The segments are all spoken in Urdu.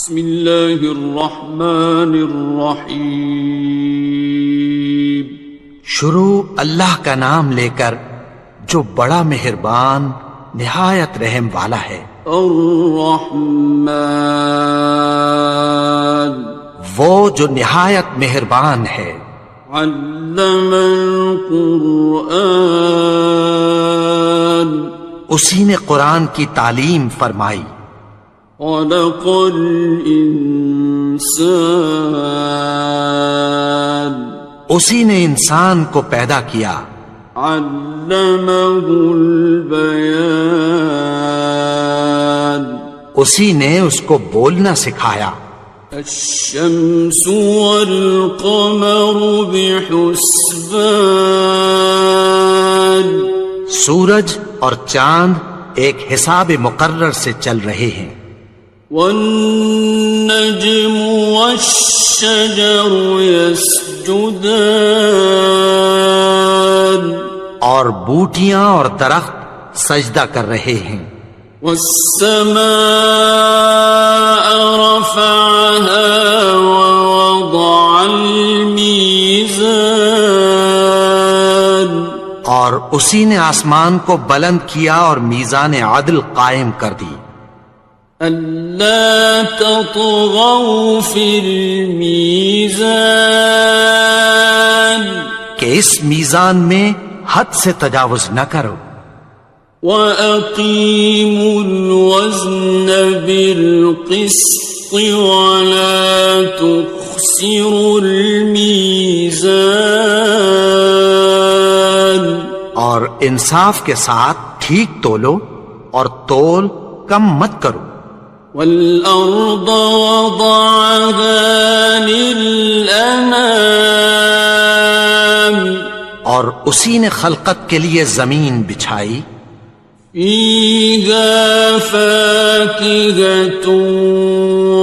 بسم اللہ الرحمن الرحیم. شروع اللہ کا نام لے کر جو بڑا مہربان نہایت رحم والا ہے. الرحمن وہ جو نہایت مہربان ہے. علم القرآن اسی نے قرآن کی تعلیم فرمائی. خلق الانسان اسی نے انسان کو پیدا کیا. علمہ البیان اسی نے اس کو بولنا سکھایا. الشمس والقمر بحسبان سورج اور چاند ایک حساب مقرر سے چل رہے ہیں. والنجم والشجر يسجدان اور بوٹیاں اور درخت سجدہ کر رہے ہیں. والسماء رفعها ووضع الميزان اور اسی نے آسمان کو بلند کیا اور میزان عدل قائم کر دی. ألا تطغوا في الميزان کہ اس میزان میں حد سے تجاوز نہ کرو. وَأَقِيمُوا الْوَزْنَ بِالْقِسْطِ وَلَا تُخْسِرُوا الْمِيزَانَ اور انصاف کے ساتھ ٹھیک تولو اور تول کم مت کرو. وَالْأَرْضَ وَضَعَهَا لِلْأَنَامِ اور اسی نے خلقت کے لیے زمین بچھائی. فِيهَا فَاكِهَةٌ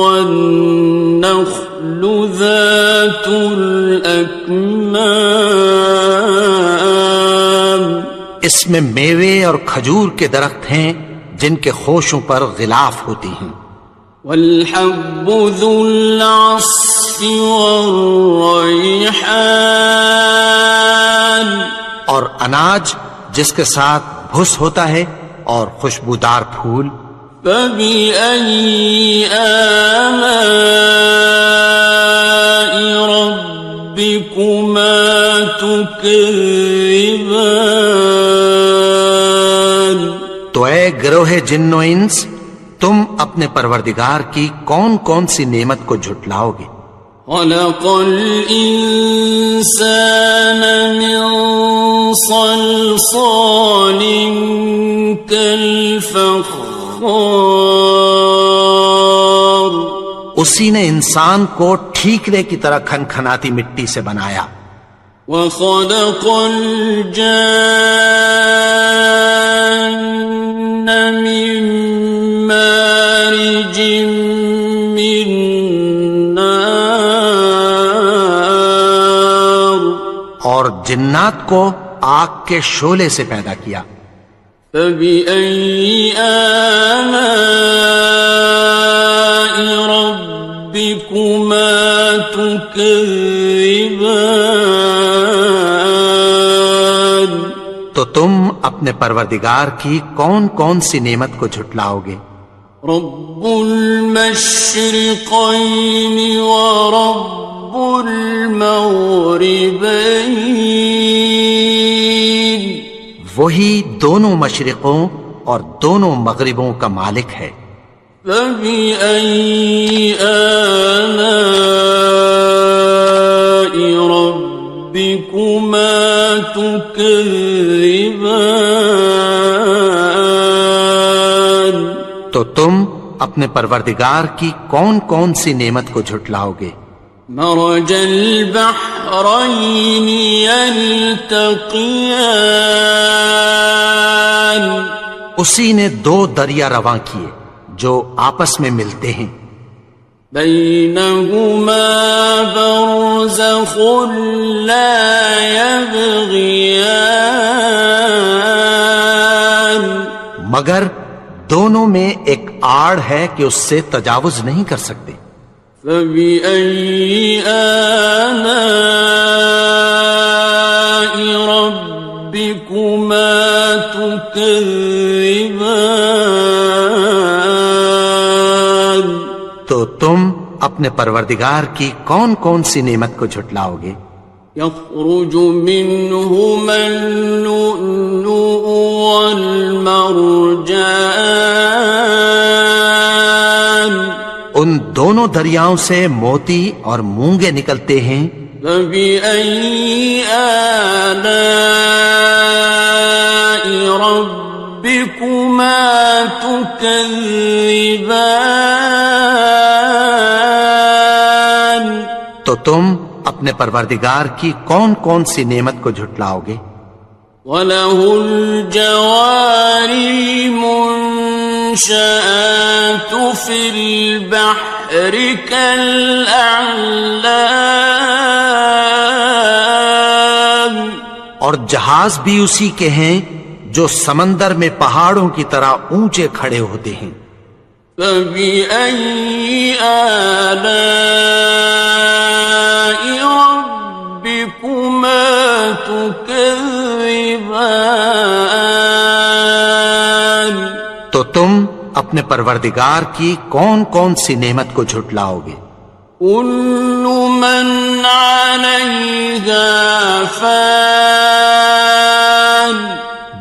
وَالنَّخْلُ ذَاتُ الْأَكْمَامِ اس میں میوے اور کھجور کے درخت ہیں جن کے خوشوں پر غلاف ہوتی ہیں. وَالْحَبُّ ذُو الْعَصْفِ وَالرَّيْحَانِ اور اناج جس کے ساتھ بھس ہوتا ہے اور خوشبودار پھول. فَبِأَيِّ آلَاءِ رَبِّكُمَا تُكَذِّبَانِ تو اے گروہ جن و انس تم اپنے پروردگار کی کون کون سی نعمت کو جھٹلاؤ گے. خَلَقَ الْإِنسَانَ مِنْ صَلْصَالٍ كَالْفَخَّارِ اسی نے انسان کو ٹھیکرے کی طرح کھنکھناتی مٹی سے بنایا. وَخَلَقَ الْجَانَّ مِن مَّارِجٍ مِّن نَّارٍ اور جنات کو آگ کے شعلے سے پیدا کیا. فَبِأَيِّ آلَاءِ رَبِّكُمَا تُكَذِّبَانِ تو تم اپنے پروردگار کی کون کون سی نعمت کو جھٹلاؤ گے. رب المشرقین ورب المغربین وہی دونوں مشرقوں اور دونوں مغربوں کا مالک ہے. فَبِأَيِّ آلَاءِ رَبِّكُمَا تُكَذِّبَانِ تو تم اپنے پروردگار کی کون کون سی نعمت کو جھٹلاؤ گے. مرج البحرین یلتقیان اسی نے دو دریا رواں کیے جو آپس میں ملتے ہیں. بینہما برزخ لا یبغیان مگر دونوں میں ایک آڑ ہے کہ اس سے تجاوز نہیں کر سکتے۔ فبأي آلاء ربكما تكذبان؟ تو تم اپنے پروردگار کی کون کون سی نعمت کو جھٹلاؤ گے؟ يخرج منهما اللؤلؤ والمرجان، ان دونوں دریاؤں سے موتی اور مونگے نکلتے ہیں۔ فبأي آلاء ربكما تكذبان؟ تو تم اپنے پروردگار کی کون کون سی نعمت کو جھٹلاؤ گے؟ وَلَهُ الْجَوَارِ الْمُنشَآتُ فِي الْبَحْرِ كَالْأَعْلَامِ، اور جہاز بھی اسی کے ہیں جو سمندر میں پہاڑوں کی طرح اونچے کھڑے ہوتے ہیں۔ فَبِأَيِّ آلَاءِ رَبِّكُمَا تُكَذِّبَانِ؟ تو تم اپنے پروردگار کی کون کون سی نعمت کو جھٹلاؤ گے؟ كُلُّ مَنْ عَلَيْهَا فَانٍ،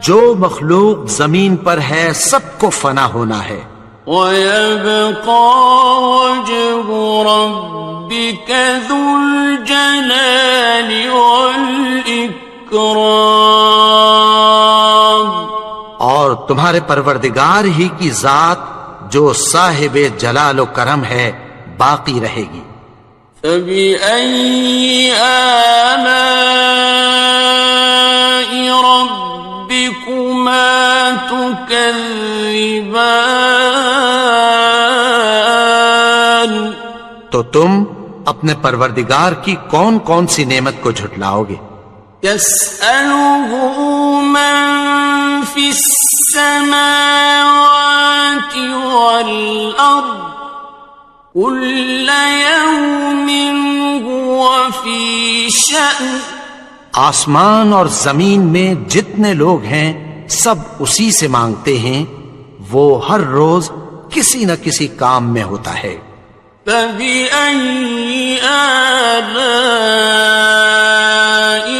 جو مخلوق زمین پر ہے سب کو فنا ہونا ہے۔ وَيَبْقَى وَجْهُ رَبِّكَ ذُو الْجَلَالِ وَالْإِكْرَامِ، اور تمہارے پروردگار ہی کی ذات جو صاحب جلال و کرم ہے باقی رہے گی۔ فَبِأَيِّ آلَاءِ رَبِّكُمَا تُكَذِّبَانِ؟ تو تم اپنے پروردگار کی کون کون سی نعمت کو جھٹلاؤ گے؟ يَسْأَلُهُ مَن فِي السَّمَاوَاتِ وَالْأَرْضِ كُلَّ يَوْمٍ هُوَ فِي شَأْنٍ، آسمان اور زمین میں جتنے لوگ ہیں سب اسی سے مانگتے ہیں، وہ ہر روز کسی نہ کسی کام میں ہوتا ہے۔ فَبِأَيِّ آلَاءِ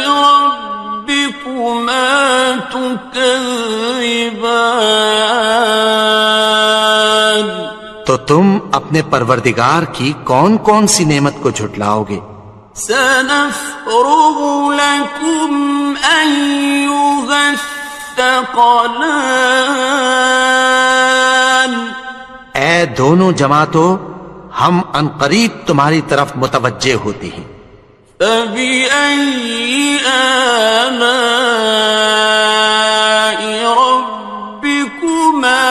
رَبِّكُمَا تُكَذِّبَانِ؟ تو تم اپنے پروردگار کی کون کون سی نعمت کو جھٹلاؤ گے؟ سَنَفْرُغُ لَكُمْ أَيُّهَ الثَّقَلَانِ، اے دونوں جماعتوں، ہم عنقریب تمہاری طرف متوجہ ہوتے ہیں۔ فَبِأَيِّ آلَاءِ رَبِّكُمَا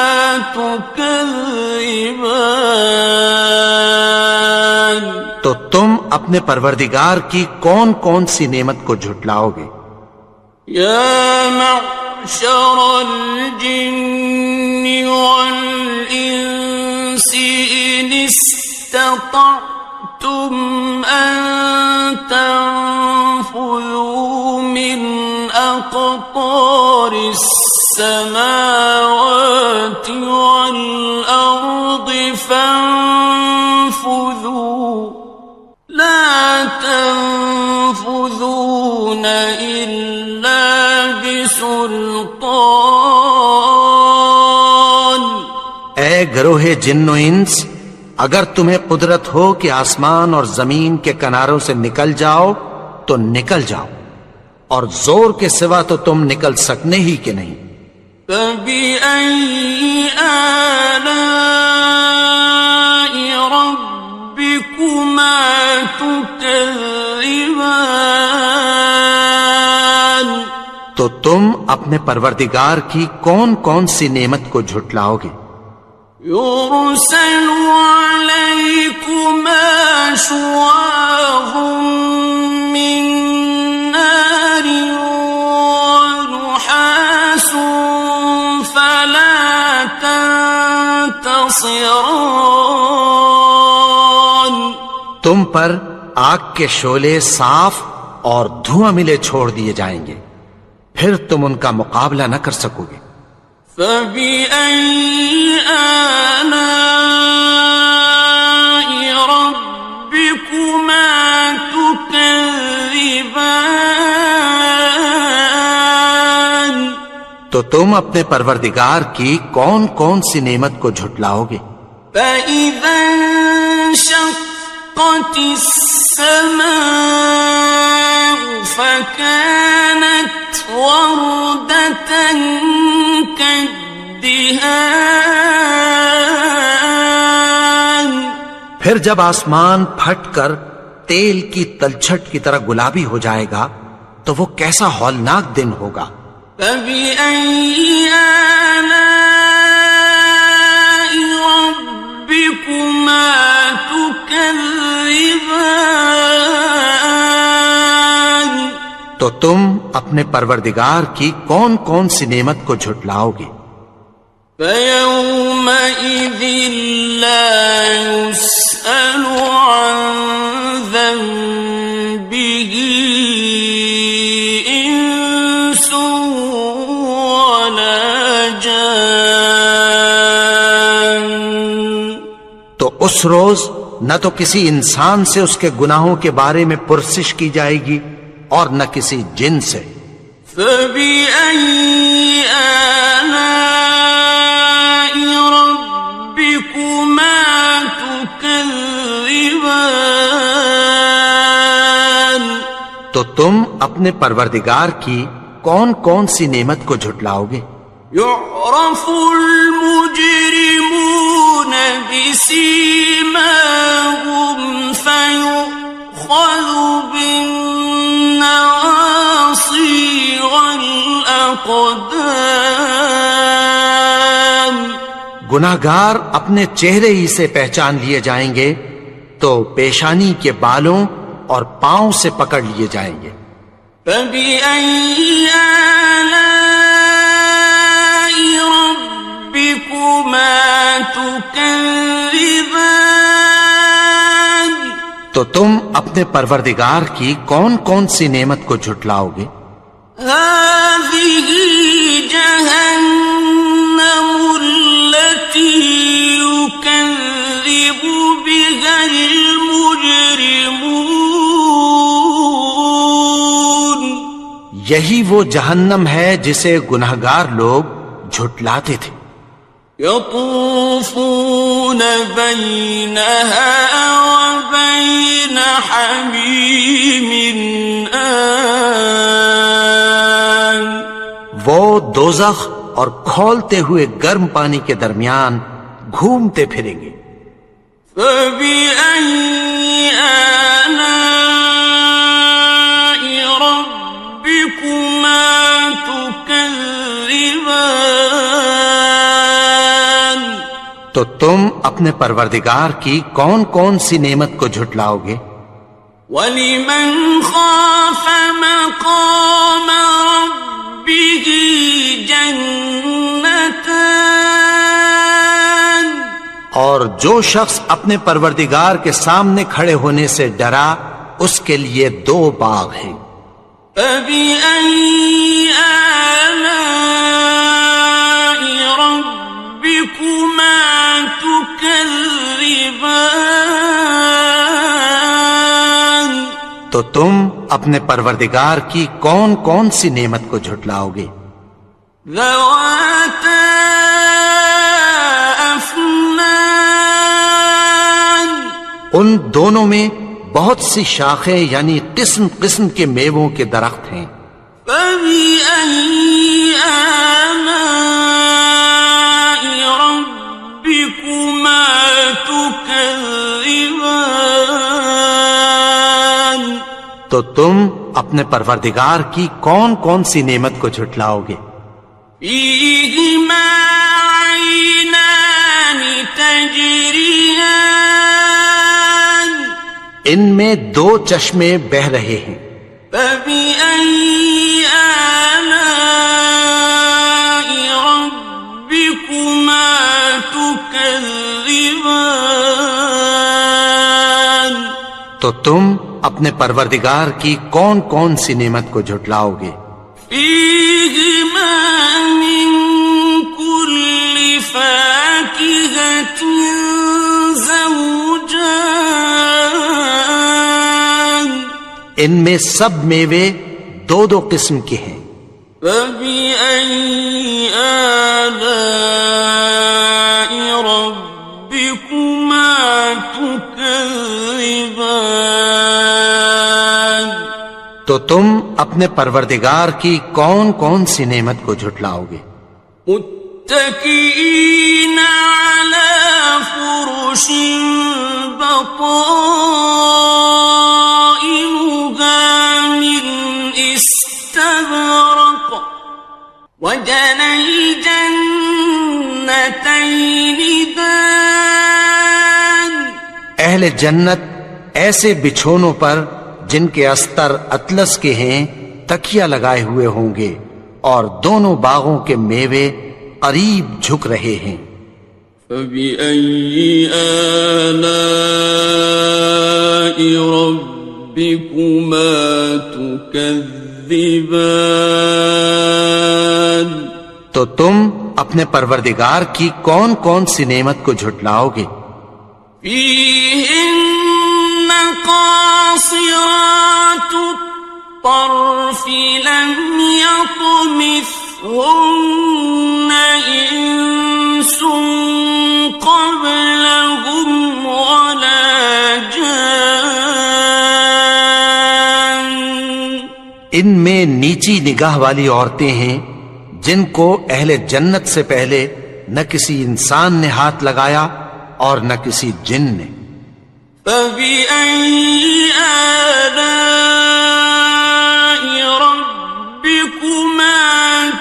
تُكَذِّبَانِ؟ تو تم اپنے پروردگار کی کون کون سی نعمت کو جھٹلاؤ گے؟ يَا مَعْشَرَ الْجِنِّ وَالْإِنسِ إِنِ اسْتَطَعْتُمْ أَن تَنفُذُوا مِنْ أَقْطَارِ السَّمَاوَاتِ وَالْأَرْضِ فَانفُذُوا لَا تَنفُذُونَ إِلَّا بِسُلْطَانٍ۔ اے گروہ جن و انس، اگر تمہیں قدرت ہو کہ آسمان اور زمین کے کناروں سے نکل جاؤ تو نکل جاؤ، اور زور کے سوا تو تم نکل سکنے ہی کہ نہیں۔ فَبِأَيِّ آلَاءِ رَبِّكُمَا تُكَذِّبَانِ؟ تو تم اپنے پروردگار کی کون کون سی نعمت کو جھٹلاؤ گے؟ يُرْسَلُ عَلَيْكُمَا شُوَاظٌ مِّن نَّارٍ وَنُحَاسٌ فَلَا تَنتَصِرَانِ؟ ناصران. تم پر آگ کے شعلے صاف اور دھواں ملے چھوڑ دیے جائیں گے، پھر تم ان کا مقابلہ نہ کر سکو گے۔ فَبِأَيِّ آلَاءِ رَبِّكُمَا تُكَذِّبَانِ. تو تم اپنے پروردگار کی کون کون سی نعمت کو جھٹلاؤ گے؟ فَإِذَا انشَقَّتِ السَّمَاءُ فَكَانَتْ وَرْدَةً كَالدِّهَانِ. پھر جب آسمان پھٹ کر تیل کی تلچھٹ کی طرح گلابی ہو جائے گا تو وہ کیسا ہولناک دن ہوگا۔ فَبِأَيِّ آلَاءِ رَبِّكُمَا تُكَذِّبَانِ. تو تم اپنے پروردگار کی کون کون سی نعمت کو جھٹلاؤ گے؟ فَيَوْمَئِذٍ لَا يُسْأَلُ عَنْ ذَنبِهِ إِنسٌ وَلَا جَانٌ. تو اس روز نہ تو کسی انسان سے اس کے گناہوں کے بارے میں پرسش کی جائے گی اور نہ کسی جن سے۔ فَبِأَيِّ آلَاءِ رَبِّكُمَا تُكَذِّبَانِ. تو تم اپنے پروردگار کی کون کون سی نعمت کو جھٹلاؤ گے؟ يُعْرَفُ الْمُجْرِمُونَ بِسِيمَاهُمْ فَيُؤْخَذُ بِالنَّوَاصِي وَالْأَقْدَامِ. گناہگار اپنے چہرے ہی سے پہچان لیے جائیں گے تو پیشانی کے بالوں اور پاؤں سے پکڑ لیے جائیں گے۔ فَبِأَيِّ آلَاءِ رَبِّكُمَا تُكَذِّبَانِ. تو تم اپنے پروردگار کی کون کون سی نعمت کو جھٹلاؤ گے؟ هَذِهِ جَهَنَّمُ الَّتِي يُكَذِّبُ بِهَا الْمُجْرِمُونَ. یہی وہ جہنم ہے جسے گناہگار لوگ جھٹلاتے تھے۔ يَطُوفُونَ بَيْنَهَا وَبَيْنَ حَمِيمٍ آنٍ. وہ دوزخ اور کھولتے ہوئے گرم پانی کے درمیان گھومتے پھریں گے۔ فَبِأَيِّ آلَاءِ رَبِّكُمَا تُكَذِّبَانِ. تو تم اپنے پروردگار کی کون کون سی نعمت کو جھٹلاؤ گے؟ وَلِمَنْ خَافَ مَقَامَ رَبِّهِ جَنَّتَانِ. اور جو شخص اپنے پروردگار کے سامنے کھڑے ہونے سے ڈرا اس کے لیے 2 باغ ہیں۔ فَبِأَيِّ آلَاءِ رَبِّكُمَا تُكَذِّبَانِ. تو تم اپنے پروردگار کی کون کون سی نعمت کو جھٹلاؤ گے؟ ذَوَاتَا أَفْنَانٍ. ان دونوں میں بہت سی شاخیں یعنی قسم قسم کے میووں کے درخت ہیں۔ فَبِأَيِّ آلَاءِ رَبِّكُمَا تُكَذِّبَانِ. تو تم اپنے پروردگار کی کون کون سی نعمت کو جھٹلاؤ گے؟ فِيهِمَا عَيْنَانِ تَجْرِيَانِ. ان میں 2 چشمے بہ رہے ہیں۔ فَبِأَيِّ آلَاءِ رَبِّكُمَا تُكَذِّبَانِ. تو تم اپنے پروردگار کی کون کون سی نعمت کو جھٹلاؤ گے؟ فیہما من کل فاکہۃ زوجان، ان میں سب میوے دو دو قسم کے ہیں۔ فبأي آلاء ربكما تكذبان، تو تم اپنے پروردگار کی کون کون سی نعمت کو جھٹلاؤ گے؟ متكئين على فرش بطائنها من استبرق، وجنى الجنتين دان، اہل جنت ایسے بچھونوں پر جن کے استر اطلس کے ہیں تکیہ لگائے ہوئے ہوں گے، اور دونوں باغوں کے میوے قریب جھک رہے ہیں۔ فبأي آلاء ربكما تكذبان، تو تم اپنے پروردگار کی کون کون سی نعمت کو جھٹلاؤ گے؟ فيهن قاصرات الطرف لم يطمثهن إنس قبلهم ولا جان، ان میں نیچی نگاہ والی عورتیں ہیں جن کو اہل جنت سے پہلے نہ کسی انسان نے ہاتھ لگایا اور نہ کسی جن نے۔ فبأي آلاء ربكما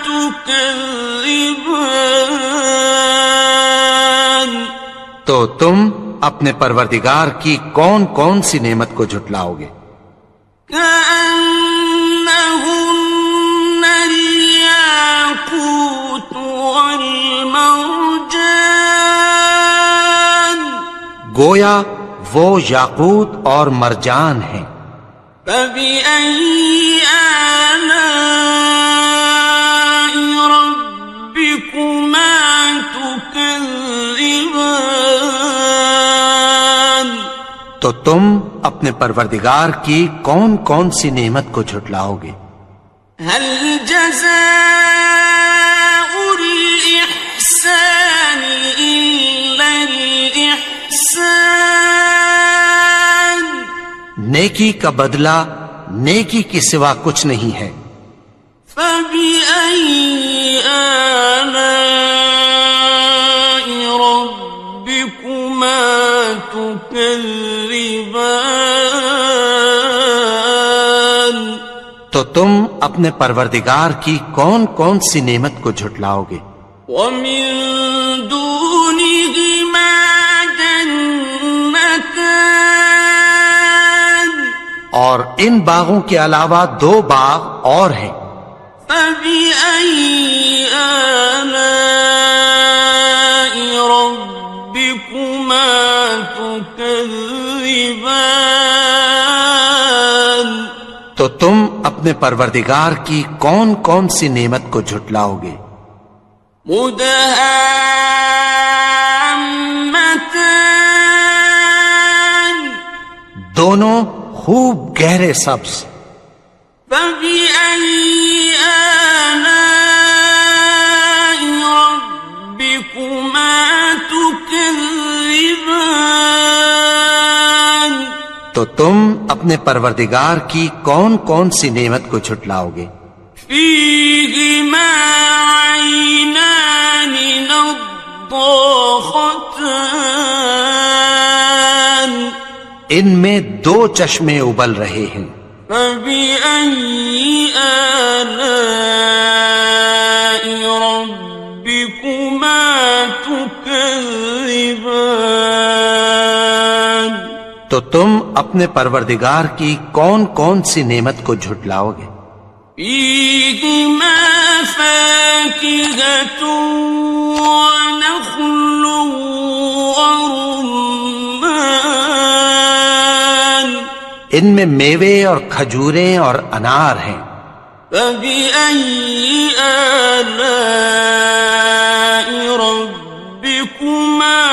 تكذبان، تو تم اپنے پروردگار کی کون کون سی نعمت کو جھٹلاؤ گے؟ كأنهن الياقوت والمرجان، گویا وہ یاقوت اور مرجان ہیں۔ فبأي آلاء ربكما تكذبان، تو تم اپنے پروردگار کی کون کون سی نعمت کو جھٹلاؤ گے؟ هل جزاء الإحسان إلا الإحسان، نیکی کا بدلہ نیکی کے سوا کچھ نہیں ہے۔ فبأي آلاء ربكما تكذبان، تو تم اپنے پروردگار کی کون کون سی نعمت کو جھٹلاؤ گے؟ ومن دونهما جنتان، اور ان باغوں کے علاوہ دو باغ اور ہیں۔ فبأي آلاء ربكما تكذبان، تو تم اپنے پروردگار کی کون کون سی نعمت کو جھٹلاؤ گے؟ مدهامتان، دونوں خوب گہرے سبز۔ فبأي آلاء ربكما تكذبان، تو تم اپنے پروردگار کی کون کون سی نعمت کو جھٹلاؤ گے؟ فيهما عينان نضاختان، ان میں دو چشمے ابل رہے ہیں۔ فبأي آلاء ربكما تكذبان، تو تم اپنے پروردگار کی کون کون سی نعمت کو جھٹلاؤ گے؟ فيهما فاكهة ونخل ورمان، ان میں میوے اور کھجوریں اور انار ہیں۔ فبأي آلاء ربكما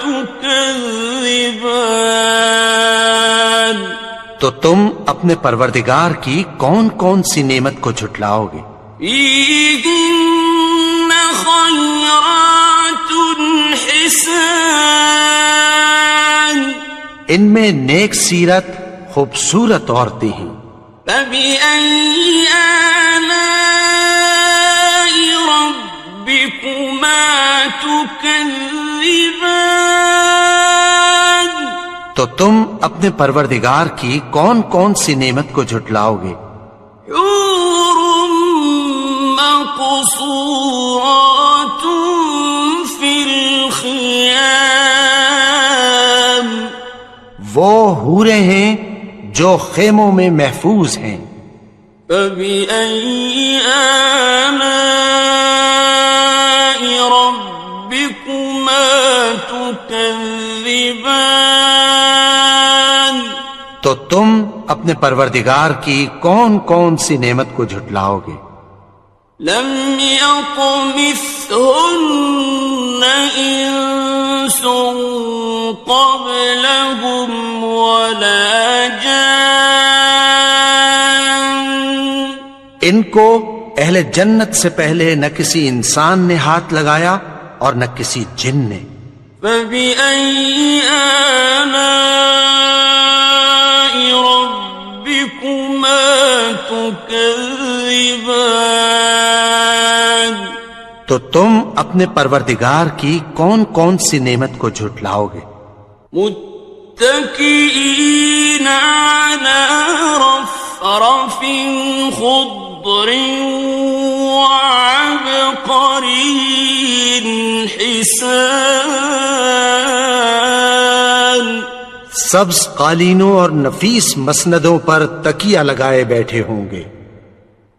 تكذبان؟ تو تم اپنے پروردگار کی کون کون سی نعمت کو جھٹلاؤ گے؟ فيهن خيرات حسان، ان میں نیک سیرت خوبصورت عورتیں ہیں۔ فبأي آلاء ربكما تكذبان؟ تو تم اپنے پروردگار کی کون کون سی نعمت کو جھٹلاؤ گے؟ حور مقصورات في الخيام، وہ حوریں ہیں جو خیموں میں محفوظ ہیں۔ فبأي آلاء ربكما تكذبان؟ تو تم اپنے پروردگار کی کون کون سی نعمت کو جھٹلاؤ گے؟ لم يطمثهن إنس قبلهم ولا جان، ان کو اہل جنت سے پہلے نہ کسی انسان نے ہاتھ لگایا اور نہ کسی جن نے۔ فبأي آلاء ربكما تكذبان؟ تو تم اپنے پروردگار کی کون کون سی نعمت کو جھٹلاؤ گے؟ متكئين على رفرف خضر وعبقري حسان، سبز قالینوں اور نفیس مسندوں پر تکیہ لگائے بیٹھے ہوں گے۔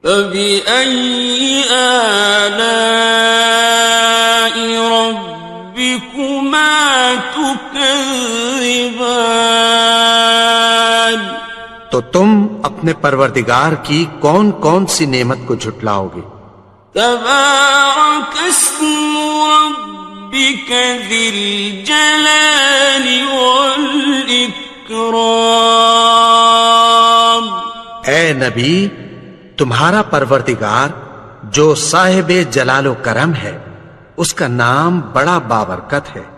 فبأي آلاء ربكما تكذبان؟ تو تم اپنے پروردگار کی کون کون سی نعمت کو جھٹلاؤ گے؟ تبارك اسم ربك ذي الجلال والإكرام۔ اے نبی، تمہارا پروردگار جو صاحب جلال و کرم ہے، اس کا نام بڑا بابرکت ہے۔